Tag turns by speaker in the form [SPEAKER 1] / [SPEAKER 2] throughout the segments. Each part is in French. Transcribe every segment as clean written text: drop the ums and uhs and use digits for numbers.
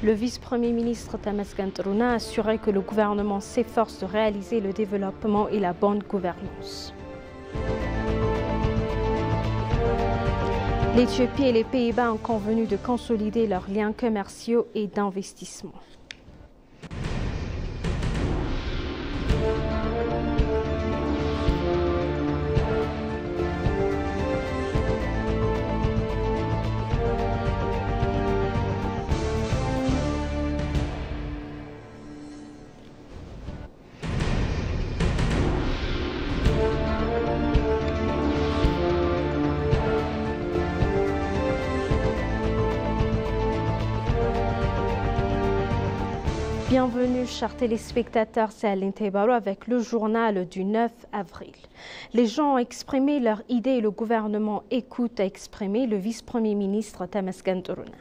[SPEAKER 1] Le vice-premier ministre Tamaskan Teruna a assuré que le gouvernement s'efforce de réaliser le développement et la bonne gouvernance. L'Éthiopie et les Pays-Bas ont convenu de consolider leurs liens commerciaux et d'investissement. Bienvenue, chers téléspectateurs, c'est Aline Tebaro avec le journal du 9 avril. Les gens ont exprimé leurs idées et le gouvernement écoute à exprimer le vice-premier ministre Tamaskan Teruna.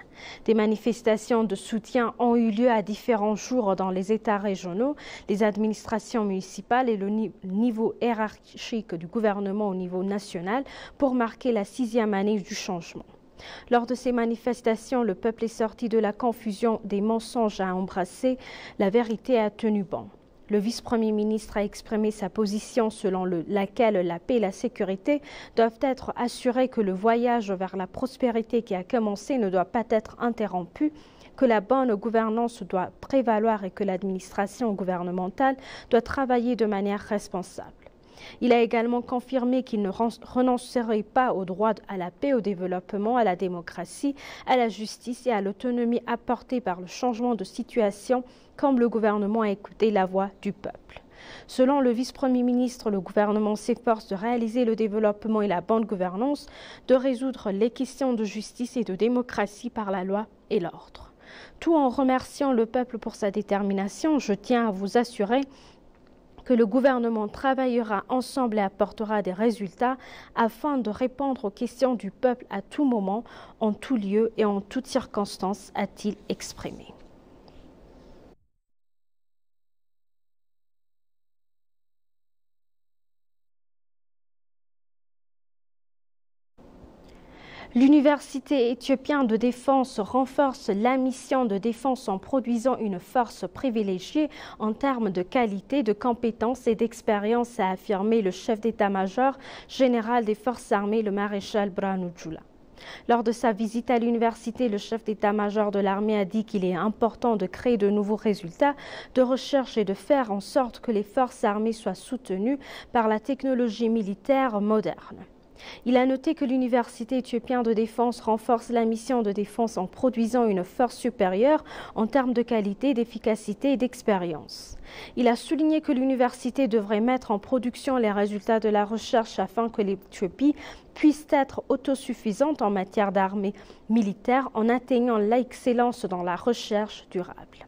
[SPEAKER 1] Des manifestations de soutien ont eu lieu à différents jours dans les États régionaux, les administrations municipales et le niveau hiérarchique du gouvernement au niveau national pour marquer la 6e année du changement. Lors de ces manifestations, le peuple est sorti de la confusion des mensonges à embrasser. La vérité a tenu bon. Le vice-premier ministre a exprimé sa position selon laquelle la paix et la sécurité doivent être assurées, que le voyage vers la prospérité qui a commencé ne doit pas être interrompu, que la bonne gouvernance doit prévaloir et que l'administration gouvernementale doit travailler de manière responsable. Il a également confirmé qu'il ne renoncerait pas au droit à la paix, au développement, à la démocratie, à la justice et à l'autonomie apportée par le changement de situation, comme le gouvernement a écouté la voix du peuple. Selon le vice-premier ministre, le gouvernement s'efforce de réaliser le développement et la bonne gouvernance, de résoudre les questions de justice et de démocratie par la loi et l'ordre. Tout en remerciant le peuple pour sa détermination, je tiens à vous assurer que le gouvernement travaillera ensemble et apportera des résultats afin de répondre aux questions du peuple à tout moment, en tout lieu et en toutes circonstances, a-t-il exprimé. L'Université éthiopienne de défense renforce la mission de défense en produisant une force privilégiée en termes de qualité, de compétences et d'expérience, a affirmé le chef d'état-major général des forces armées, le maréchal Birhanu Jula. Lors de sa visite à l'université, le chef d'état-major de l'armée a dit qu'il est important de créer de nouveaux résultats de recherche et de faire en sorte que les forces armées soient soutenues par la technologie militaire moderne. Il a noté que l'Université éthiopienne de défense renforce la mission de défense en produisant une force supérieure en termes de qualité, d'efficacité et d'expérience. Il a souligné que l'université devrait mettre en production les résultats de la recherche afin que l'Éthiopie puisse être autosuffisante en matière d'armée militaire en atteignant l'excellence dans la recherche durable.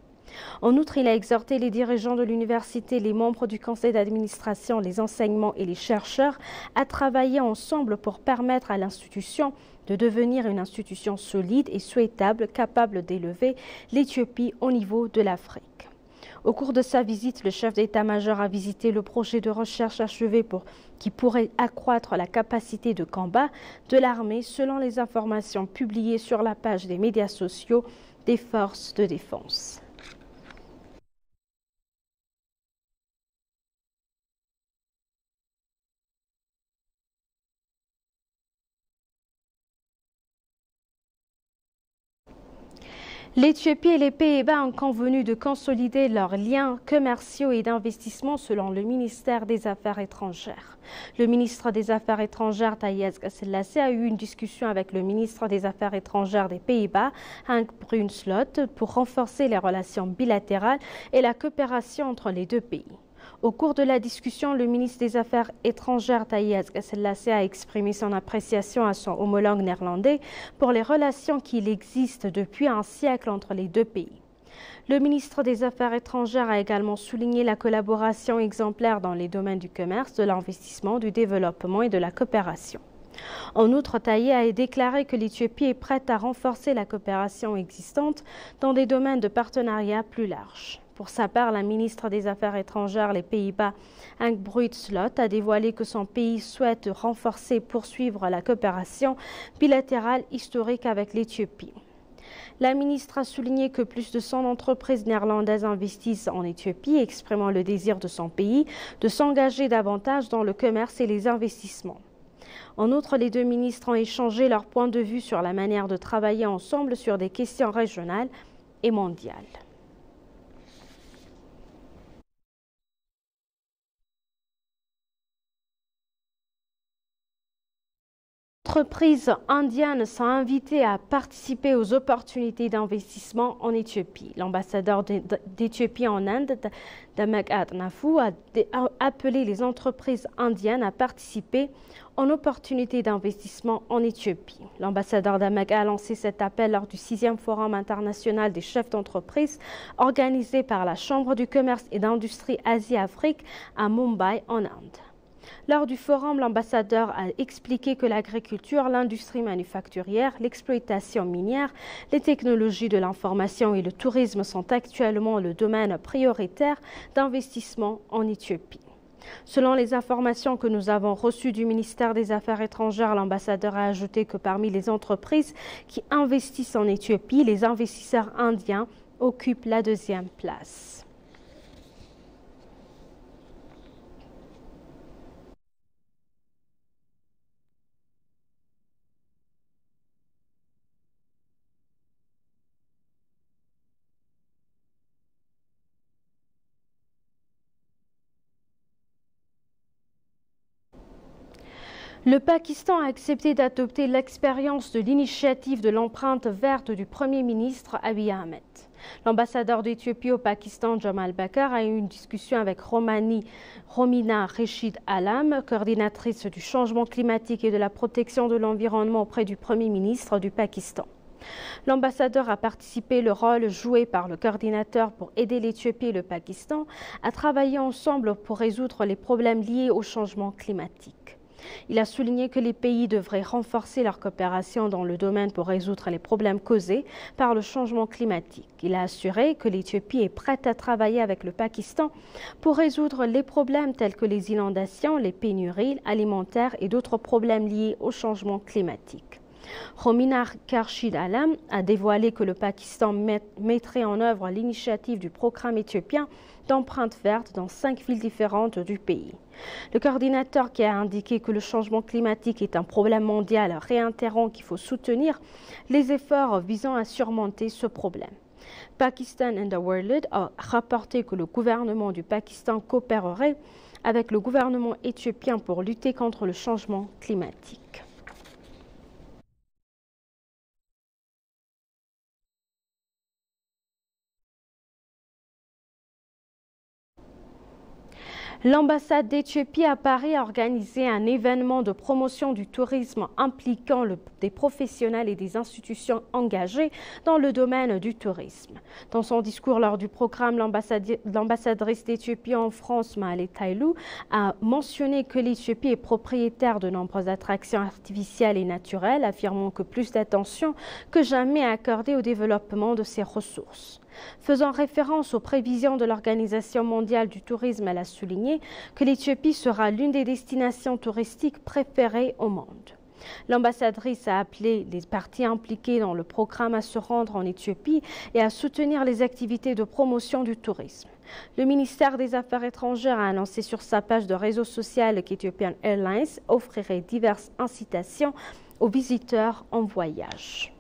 [SPEAKER 1] En outre, il a exhorté les dirigeants de l'université, les membres du conseil d'administration, les enseignants et les chercheurs à travailler ensemble pour permettre à l'institution de devenir une institution solide et souhaitable, capable d'élever l'Éthiopie au niveau de l'Afrique. Au cours de sa visite, le chef d'état-major a visité le projet de recherche achevé qui pourrait accroître la capacité de combat de l'armée selon les informations publiées sur la page des médias sociaux des forces de défense. L'Éthiopie et les Pays-Bas ont convenu de consolider leurs liens commerciaux et d'investissement selon le ministère des Affaires étrangères. Le ministre des Affaires étrangères, Taye Asqelassie, a eu une discussion avec le ministre des Affaires étrangères des Pays-Bas, Henk Brunslot, pour renforcer les relations bilatérales et la coopération entre les deux pays. Au cours de la discussion, le ministre des Affaires étrangères, Taye Asqelassie, a exprimé son appréciation à son homologue néerlandais pour les relations qu'il existe depuis un siècle entre les deux pays. Le ministre des Affaires étrangères a également souligné la collaboration exemplaire dans les domaines du commerce, de l'investissement, du développement et de la coopération. En outre, Taye a déclaré que l'Éthiopie est prête à renforcer la coopération existante dans des domaines de partenariat plus larges. Pour sa part, la ministre des Affaires étrangères des Pays-Bas, Ank-Bruit Slot, a dévoilé que son pays souhaite renforcer et poursuivre la coopération bilatérale historique avec l'Éthiopie. La ministre a souligné que plus de 100 entreprises néerlandaises investissent en Éthiopie, exprimant le désir de son pays de s'engager davantage dans le commerce et les investissements. En outre, les deux ministres ont échangé leurs points de vue sur la manière de travailler ensemble sur des questions régionales et mondiales. Les entreprises indiennes sont invitées à participer aux opportunités d'investissement en Éthiopie. L'ambassadeur d'Éthiopie en Inde, Damak Nafu, a appelé les entreprises indiennes à participer en opportunités d'investissement en Éthiopie. L'ambassadeur Damak a lancé cet appel lors du 6e Forum international des chefs d'entreprise organisé par la Chambre du commerce et d'industrie Asie-Afrique à Mumbai en Inde. Lors du forum, l'ambassadeur a expliqué que l'agriculture, l'industrie manufacturière, l'exploitation minière, les technologies de l'information et le tourisme sont actuellement le domaine prioritaire d'investissement en Éthiopie. Selon les informations que nous avons reçues du ministère des Affaires étrangères, l'ambassadeur a ajouté que parmi les entreprises qui investissent en Éthiopie, les investisseurs indiens occupent la 2e place. Le Pakistan a accepté d'adopter l'expérience de l'initiative de l'empreinte verte du Premier ministre Abiy Ahmed. L'ambassadeur d'Éthiopie au Pakistan, Jamal Bakar, a eu une discussion avec Romina Reshid Alam, coordinatrice du changement climatique et de la protection de l'environnement auprès du Premier ministre du Pakistan. L'ambassadeur a participé au rôle joué par le coordinateur pour aider l'Éthiopie et le Pakistan à travailler ensemble pour résoudre les problèmes liés au changement climatique. Il a souligné que les pays devraient renforcer leur coopération dans le domaine pour résoudre les problèmes causés par le changement climatique. Il a assuré que l'Éthiopie est prête à travailler avec le Pakistan pour résoudre les problèmes tels que les inondations, les pénuries alimentaires et d'autres problèmes liés au changement climatique. Romina Reshid Alam a dévoilé que le Pakistan mettrait en œuvre l'initiative du programme éthiopien d'empreinte verte dans 5 villes différentes du pays. Le coordinateur qui a indiqué que le changement climatique est un problème mondial réinterrompt qu'il faut soutenir les efforts visant à surmonter ce problème. Pakistan and the World a rapporté que le gouvernement du Pakistan coopérerait avec le gouvernement éthiopien pour lutter contre le changement climatique. L'ambassade d'Éthiopie à Paris a organisé un événement de promotion du tourisme impliquant des professionnels et des institutions engagées dans le domaine du tourisme. Dans son discours lors du programme, l'ambassadrice d'Éthiopie en France, Maale Taylou, a mentionné que l'Éthiopie est propriétaire de nombreuses attractions artificielles et naturelles, affirmant que plus d'attention que jamais est accordée au développement de ces ressources. Faisant référence aux prévisions de l'Organisation mondiale du tourisme, elle a souligné que l'Éthiopie sera l'une des destinations touristiques préférées au monde. L'ambassadrice a appelé les parties impliquées dans le programme à se rendre en Éthiopie et à soutenir les activités de promotion du tourisme. Le ministère des Affaires étrangères a annoncé sur sa page de réseau social qu'Ethiopian Airlines offrirait diverses incitations aux visiteurs en voyage.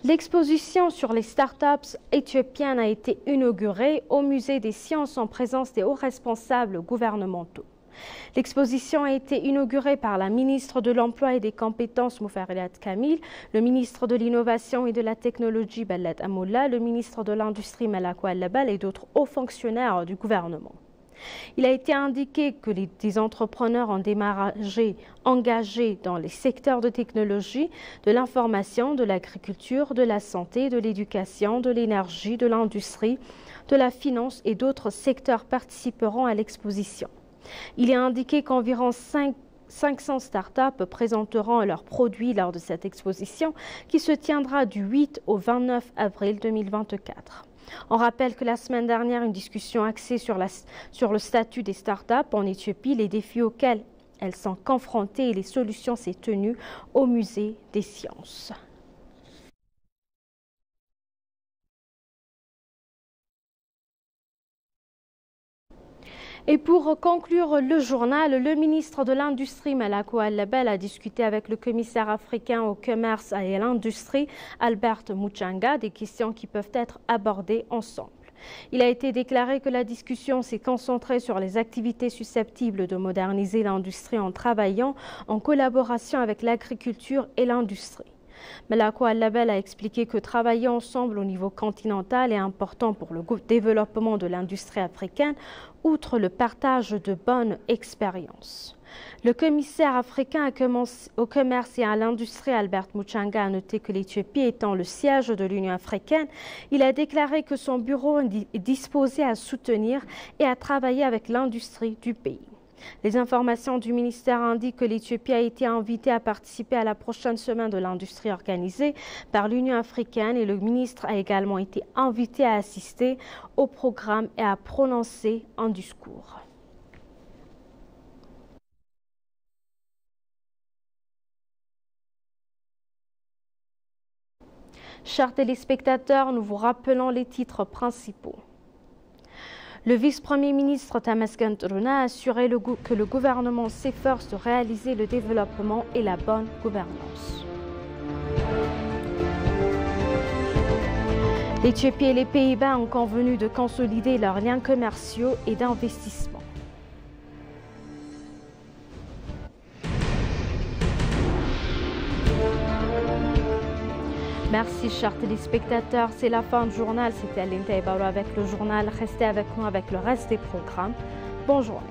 [SPEAKER 1] L'exposition sur les startups éthiopiennes a été inaugurée au Musée des sciences en présence des hauts responsables gouvernementaux. L'exposition a été inaugurée par la ministre de l'Emploi et des Compétences Mouferiat Kamil, le ministre de l'Innovation et de la Technologie Beled Amoula, le ministre de l'Industrie Malako Al-Labal et d'autres hauts fonctionnaires du gouvernement. Il a été indiqué que des entrepreneurs ont engagés dans les secteurs de technologie, de l'information, de l'agriculture, de la santé, de l'éducation, de l'énergie, de l'industrie, de la finance et d'autres secteurs participeront à l'exposition. Il est indiqué qu'environ 500 startups présenteront leurs produits lors de cette exposition qui se tiendra du 8 au 29 avril 2024. On rappelle que la semaine dernière, une discussion axée sur le statut des startups en Éthiopie, les défis auxquels elles sont confrontées et les solutions s'est tenue au Musée des sciences. Et pour conclure le journal, le ministre de l'Industrie, Malako Al-Label, a discuté avec le commissaire africain au commerce et à l'industrie, Albert Muchanga, des questions qui peuvent être abordées ensemble. Il a été déclaré que la discussion s'est concentrée sur les activités susceptibles de moderniser l'industrie en travaillant en collaboration avec l'agriculture et l'industrie. Malako Al-Label a expliqué que travailler ensemble au niveau continental est important pour le développement de l'industrie africaine, outre le partage de bonnes expériences. Le commissaire africain au commerce et à l'industrie, Albert Muchanga, a noté que l'Éthiopie étant le siège de l'Union africaine, il a déclaré que son bureau est disposé à soutenir et à travailler avec l'industrie du pays. Les informations du ministère indiquent que l'Éthiopie a été invitée à participer à la prochaine semaine de l'industrie organisée par l'Union africaine et le ministre a également été invité à assister au programme et à prononcer un discours. Chers téléspectateurs, nous vous rappelons les titres principaux. Le vice-premier ministre Tamaskan Runa a assuré que le gouvernement s'efforce de réaliser le développement et la bonne gouvernance. L'Éthiopie et les Pays-Bas ont convenu de consolider leurs liens commerciaux et d'investissement. Merci chers téléspectateurs, c'est la fin du journal, c'était Aline Taïbaro avec le journal. Restez avec nous avec le reste des programmes. Bonne journée.